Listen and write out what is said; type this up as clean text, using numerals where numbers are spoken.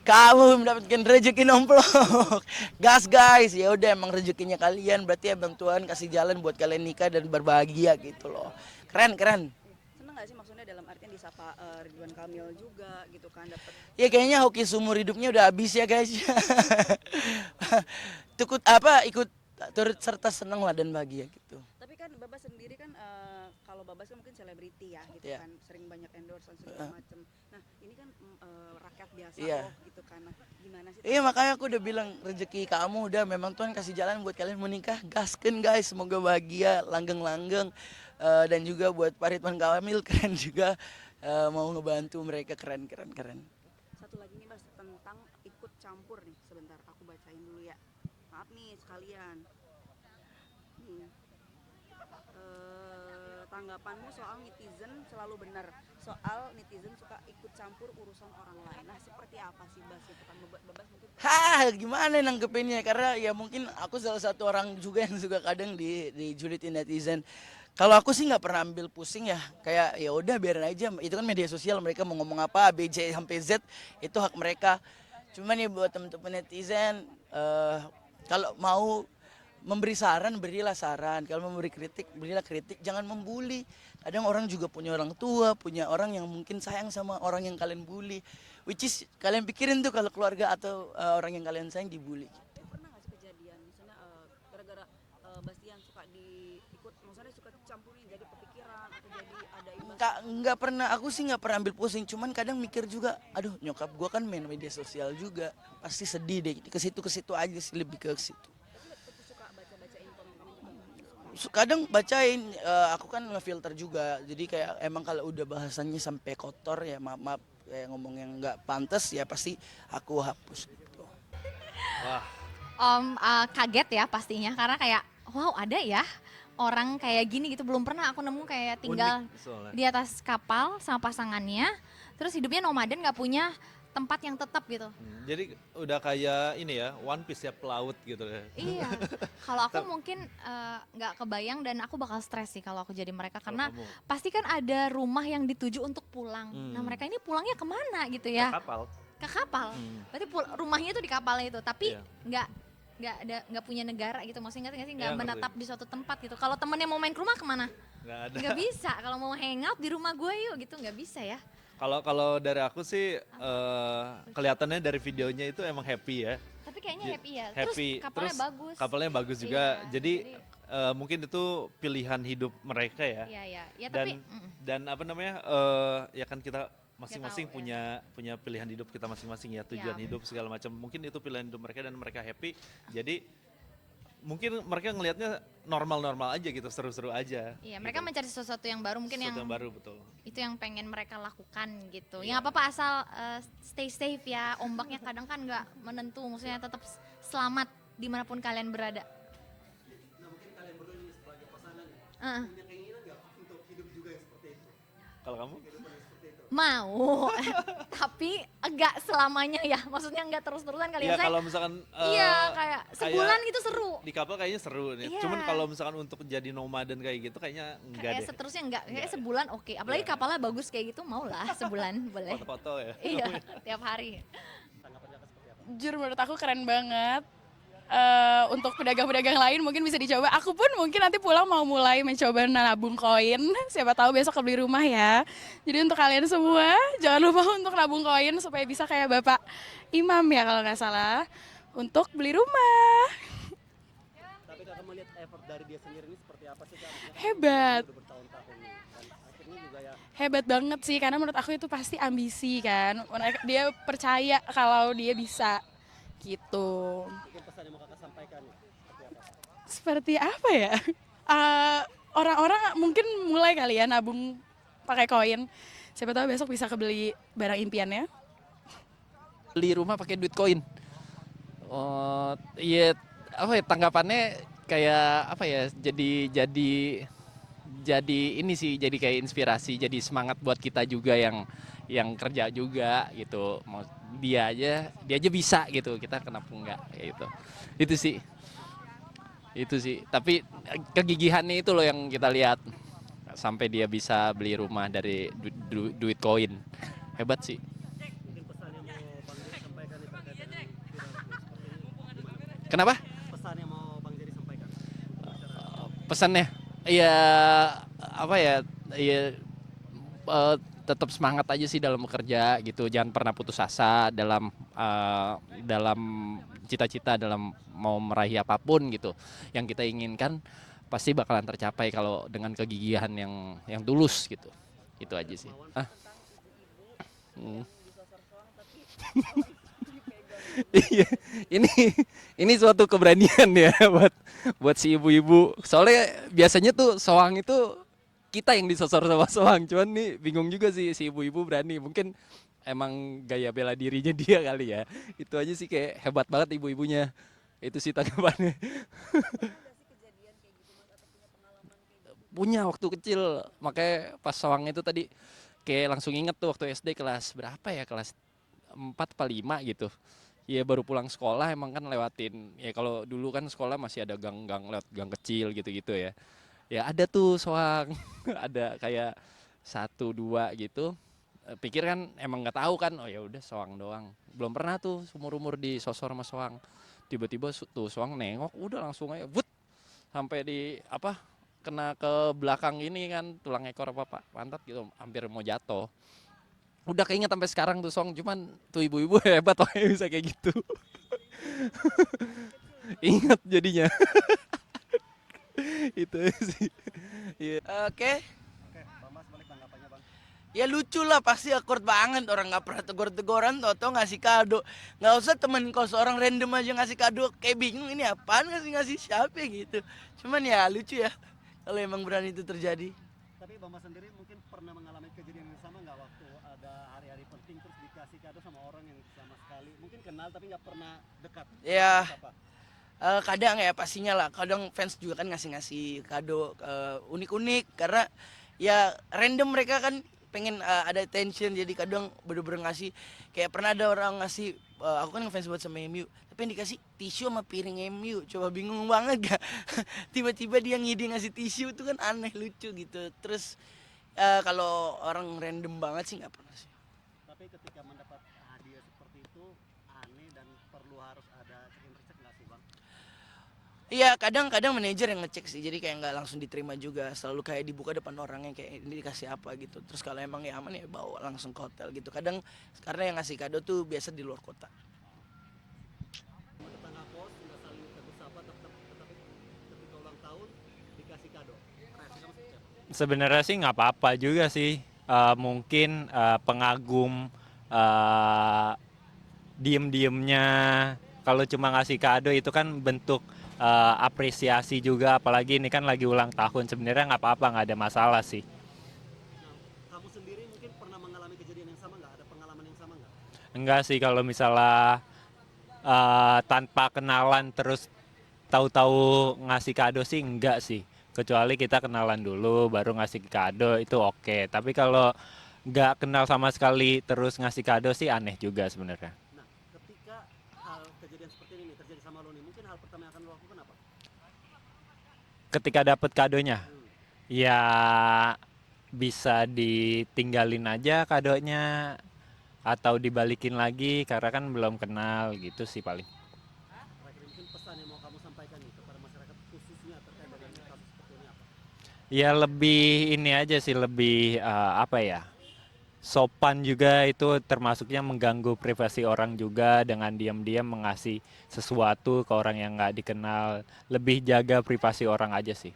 kamu mendapatkan rezeki nomplok. Gas guys, ya udah emang rezekinya kalian, berarti abang Tuhan kasih jalan buat kalian nikah dan berbahagia gitu loh. Keren keren. Seneng gak sih maksudnya dalam artian disapa Ridwan Kamil juga gitu kan dapat. Ya kayaknya hoki seumur hidupnya udah habis ya guys. Tukut apa ikut turut serta seneng lah dan bahagia gitu. Tapi kan Babas sendiri kan kalau Babas kan mungkin selebriti ya gitu Iya. kan, sering banyak endorse segala macem. Nah ini kan rakyat biasa Iya. loh gitu kan. Nah gimana sih? Iya makanya aku udah bilang rezeki kamu udah memang Tuhan kasih jalan buat kalian menikah. Gaskeun guys, semoga bahagia, langgeng-langgeng. Dan juga buat Pak Ridwan Kamil keren juga, mau ngebantu mereka keren keren keren. Satu lagi nih Mas tentang ikut campur nih, sebentar aku bacain dulu ya. Maaf nih sekalian. Nih. Tanggapanmu soal netizen selalu benar. Soal netizen suka ikut campur urusan orang lain. Nah, seperti apa sih Bas itu kan Babas mungkin. Hah, gimana nanggepinnya? Karena ya mungkin aku salah satu orang juga yang suka kadang dijulitin netizen. Kalau aku sih nggak pernah ambil pusing ya, kayak ya udah biarin aja. Itu kan media sosial, mereka mau ngomong apa, A, B, C sampai Z itu hak mereka. Cuman ya buat teman-teman netizen, kalau mau memberi saran, berilah saran. Kalau memberi kritik, berilah kritik. Jangan membuli. Kadang orang juga punya orang tua, punya orang yang mungkin sayang sama orang yang kalian bully. Which is kalian pikirin tuh kalau keluarga atau orang yang kalian sayang dibully. Pernah nggak sih kejadian misalnya gara-gara Bastian suka diikut, maksudnya suka campurin jadi kepikiran atau jadi ada imbas. Nggak pernah, aku sih nggak pernah ambil pusing. Cuman kadang mikir juga, aduh nyokap gua kan main media sosial juga, pasti sedih deh. Ke situ aja sih, lebih ke situ. Tapi suka baca-bacain komen-komen juga nggak? Kadang bacain, aku kan ngefilter juga, jadi kayak emang kalau udah bahasannya sampai kotor ya maaf maaf, kayak ngomong yang nggak pantas ya pasti aku hapus gitu. Wah, Kaget ya pastinya karena kayak wow ada ya orang kayak gini gitu, belum pernah aku nemu kayak tinggal unik soalnya. di atas kapal sama pasangannya terus hidupnya nomaden nggak punya tempat yang tetap gitu. Jadi udah kayak ini ya, One Piece ya, pelaut gitu ya. Iya, kalau aku mungkin nggak kebayang dan aku bakal stres sih kalau aku jadi mereka Kalau karena kamu pasti kan ada rumah yang dituju untuk pulang. Nah mereka ini pulangnya kemana gitu ke ya? kapal. Ke kapal. Hmm. Berarti rumahnya itu di kapalnya itu, tapi Iya. nggak punya negara gitu. Maksudnya nggak sih Iya, nggak ngerti. menetap di suatu tempat gitu. Kalau temennya mau main ke rumah kemana? Nggak ada. Nggak bisa. Kalau mau hangout di rumah gue yuk gitu nggak bisa ya. Kalau dari aku sih kelihatannya dari videonya itu emang happy ya. Tapi kayaknya happy ya. Happy. Terus kapalnya Terus bagus. Kapalnya bagus juga. Iya, Jadi mungkin itu pilihan hidup mereka ya. Iya iya. Ya Dan tapi dan apa namanya? Ya kan kita masing-masing tahu, punya pilihan hidup kita masing-masing ya, tujuan Ya. hidup segala macam. Mungkin itu pilihan hidup mereka dan mereka happy. Jadi mungkin mereka ngelihatnya normal-normal aja gitu, seru-seru aja. iya, mereka gitu. mencari sesuatu yang baru mungkin Sesuatu yang yang baru, betul. itu yang pengen mereka lakukan gitu. Iya. Yang apa-apa asal stay safe ya. Ombaknya kadang kan nggak menentu, maksudnya tetap selamat dimanapun kalian berada. Nah mungkin kalian berdua ini sebagai pasangan ya, Heeh. punya keinginan nggak untuk hidup juga yang seperti itu? Kalau kamu? Kehidupan yang seperti itu. Mau, tapi enggak selamanya ya. Maksudnya enggak terus-terusan kali Iya, ya. Saya, kalau misalkan iya kayak sebulan itu seru. di kapal kayaknya seru nih. Iya. Cuman kalau misalkan untuk jadi nomaden kayak gitu kayaknya enggak Kayak deh. seterusnya enggak, kayak Enggak. sebulan oke. Apalagi Iya. kapalnya bagus kayak gitu, mau lah sebulan boleh. Foto-foto ya. Iya, tiap hari. Tanggapan kakak seperti apa? Jujur menurut aku keren banget. Untuk pedagang-pedagang lain mungkin bisa dicoba. Aku pun mungkin nanti pulang mau mulai mencoba nabung koin. Siapa tahu besok kebeli rumah ya. Jadi untuk kalian semua jangan lupa untuk nabung koin supaya bisa kayak Bapak Imam ya kalau nggak salah untuk beli rumah. Tapi kakak melihat effort dari dia sendiri ini seperti apa sih kak? Maksudnya kan Hebat. udah bertahun-tahun nih, dan akhirnya juga ya Hebat banget sih karena menurut aku itu pasti ambisi kan. Dia percaya kalau dia bisa gitu. mungkin pesan yang mau kakak sampaikan ya, seperti apa? Seperti apa ya? Orang-orang mungkin mulai kali ya nabung pakai koin. Siapa tahu besok bisa kebeli barang impiannya. Beli rumah pakai duit koin. Oh, iya apa ya tanggapannya kayak apa ya? Jadi ini sih jadi kayak inspirasi, jadi semangat buat kita juga yang kerja juga gitu. Mau dia aja bisa gitu. Kita kenapa enggak kayak gitu. Itu sih. Itu sih. Tapi kegigihannya itu loh yang kita lihat. Sampai dia bisa beli rumah dari duit koin. Hebat sih. Mungkin pesan yang mau Bang Dek sampaikan itu Kenapa? Pesan yang mau Bang Jerry sampaikan? Pesannya? Ya apa ya? Ya tetap semangat aja sih dalam bekerja gitu. Jangan pernah putus asa dalam cita-cita, dalam mau meraih apapun gitu. Yang kita inginkan pasti bakalan tercapai kalau dengan kegigihan yang tulus gitu. Itu aja sih. Hmm. Iya, ini ini suatu keberanian ya buat si ibu-ibu. Soalnya biasanya tuh soang itu kita yang disosor sama soang. Cuman nih bingung juga sih si ibu-ibu berani. Mungkin emang gaya bela dirinya dia kali ya. Itu aja sih kayak hebat banget ibu-ibunya. Itu sih tanggapannya. Punya waktu kecil, makanya pas soang itu tadi kayak langsung inget tuh waktu SD kelas berapa ya, kelas 4 apa 5 gitu. Iya baru pulang sekolah emang kan lewatin, ya kalau dulu kan sekolah masih ada gang-gang lewat gang kecil gitu-gitu ya. Ya ada tuh soang, ada kayak 1 2 gitu. Pikir kan emang nggak tahu kan, oh ya udah soang doang. Belum pernah tuh umur-umur disosor sama soang. Tiba-tiba tuh soang nengok, udah langsung aja, wut, sampai di apa kena ke belakang ini kan tulang ekor apa pak pantat gitu, hampir mau jatuh. Udah keinget sampai sekarang tuh song, cuman tuh ibu-ibu hebat makanya bisa kayak gitu. Ingat jadinya. Itu sih. Iya. Oke. Oke, Bang Mas balik tanggapannya Bang. Ya lucu lah, pasti awkward banget, orang nggak pernah tegur-teguran, tau ngasih kado. Nggak usah temen kos, orang random aja ngasih kado, kayak bingung ini apaan, ngasih siapa gitu. Cuman ya lucu ya kalau emang berani itu terjadi. Tapi Bang Mas sendiri mungkin pernah mengalami kejadian yang sama nggak waktu ada hari-hari penting terus dikasih kado sama orang yang sama sekali mungkin kenal tapi nggak pernah dekat? Ya. Apa? Kadang ya pastinya lah, kadang fans juga kan ngasih kado unik-unik karena ya random, mereka kan pengen ada attention, jadi kadang bener-bener ngasih. Kayak pernah ada orang ngasih, aku kan ngefans buat sama MU, tapi yang dikasih tisu sama piring MU, coba bingung banget gak? Tiba-tiba dia ngide ngasih tisu, itu kan aneh, lucu gitu. Terus kalau orang random banget sih nggak pernah sih. Tapi ketika mendapat hadiah seperti itu aneh dan perlu harus ada check and recheck nggak sih Bang? Iya, kadang-kadang manajer yang ngecek sih, jadi kayak nggak langsung diterima juga, selalu kayak dibuka depan orangnya kayak ini dikasih apa gitu. Terus kalau emang ya aman ya bawa langsung ke hotel gitu. Kadang karena yang ngasih kado tuh biasa di luar kota. Sama tetangga kos nggak saling tegur sapa tetapi ketika ulang tahun dikasih kado. Reaksi kamu seperti apa? Sebenarnya sih nggak apa-apa juga sih. Mungkin pengagum diem-diemnya, kalau cuma ngasih kado itu kan bentuk apresiasi juga. Apalagi ini kan lagi ulang tahun, sebenarnya nggak apa-apa, nggak ada masalah sih. Nah, kamu sendiri mungkin pernah mengalami kejadian yang sama nggak? Ada pengalaman yang sama nggak? Enggak sih kalau misalnya tanpa kenalan terus tahu-tahu ngasih kado sih enggak sih. Kecuali kita kenalan dulu baru ngasih kado itu oke. Tapi kalau nggak kenal sama sekali terus ngasih kado sih aneh juga sebenarnya. Nah, ketika hal kejadian seperti ini terjadi sama lo nih, mungkin hal pertama yang akan lo lakukan apa? Ketika dapat kadonya, Hmm. ya bisa ditinggalin aja kadonya atau dibalikin lagi karena kan belum kenal gitu sih paling. Terakhir mungkin pesan yang mau kamu sampaikan nih kepada masyarakat khususnya terkait dengan kasus seperti ini apa? Ya lebih ini aja sih, lebih apa ya, sopan juga, itu termasuknya mengganggu privasi orang juga dengan diam-diam mengasih sesuatu ke orang yang nggak dikenal. Lebih jaga privasi orang aja sih.